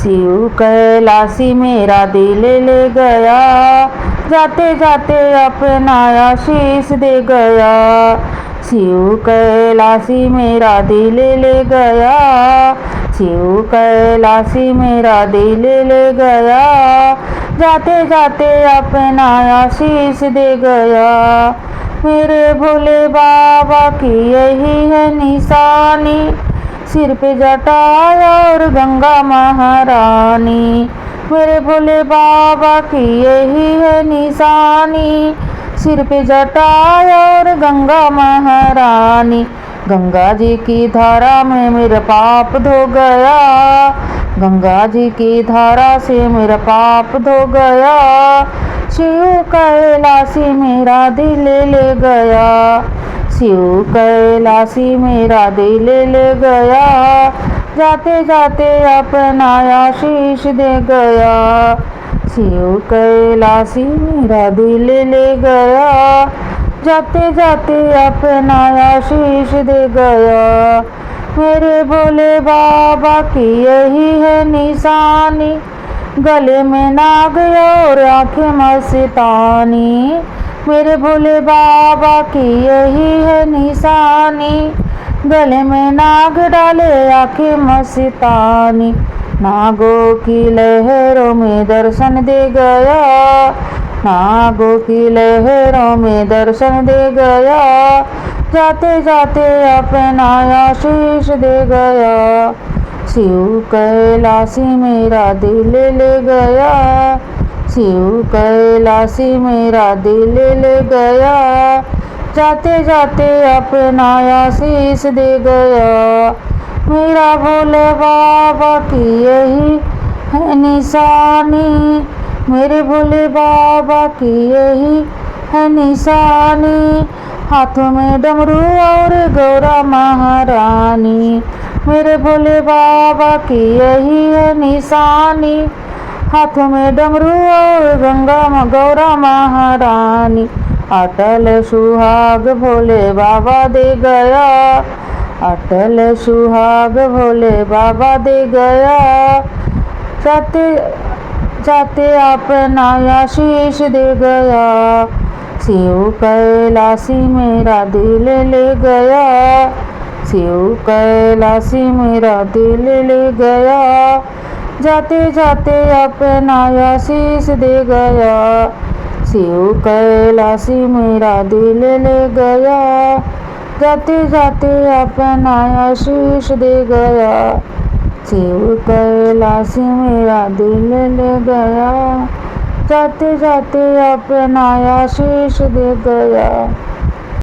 शिव कैलाशी मेरा दिल ले गया, जाते जाते अपना आशीष दे गया। शिव कैलाशी मेरा दिल ले गया, शिव कैलाशी मेरा दिल ले गया, जाते जाते अपना आशीष दे गया। मेरे भोले बाबा की यही है निशानी, सिर पे जटा और गंगा महारानी। मेरे भोले बाबा की यही है निशानी, सिर पे जटा और गंगा महारानी। गंगा जी की धारा में मेरा पाप धो गया, गंगा जी की धारा से मेरा पाप धो गया। शिव कैलाशी मेरा दिल ले गया, शिव कैलाशी मेरा दिल ले गया, जाते जाते अपना आशीष दे गया। शिव कैलाशी मेरा दिल ले गया, जाते जाते अपना आशीष दे गया। मेरे भोले बाबा की यही है निशानी, गले में नाग और आंखें मस्तानी। मेरे भोले बाबा की यही है निशानी, गले में नाग डाले आंखें मस्तानी। नागों की लहरों में दर्शन दे गया, नागों की लहरों में दर्शन दे गया, जाते जाते अपना आशीष दे गया। शिव कैलाशी मेरा दिल ले गया, शिव कैलाशी मेरा दिल ले गया, जाते जाते अपना आशीष दे गया। मेरा भोले बाबा की यही है निशानी, मेरे भोले बाबा की यही है निशानी, हाथों में डमरू और गौरा महारानी। मेरे भोले बाबा की यही है निशानी, हाथों में डमरू और गौरा महारानी। अटल सुहाग भोले बाबा दे गया, अटल सुहाग भोले बाबा दे गया, जाते जाते अपना आशीष दे गया। शिव कैलाशी मेरा दिल ले गया, शिव कैलाशी मेरा दिल ले गया, जाते जाते अपना आशीष दे गया। शिव कैलाशी मेरा दिल ले गया, जाते जाते अपना आशीष दे गया। शिव कैलाशी मेरा दिल ले गया, जाते जाते अपना आशीष दे गया।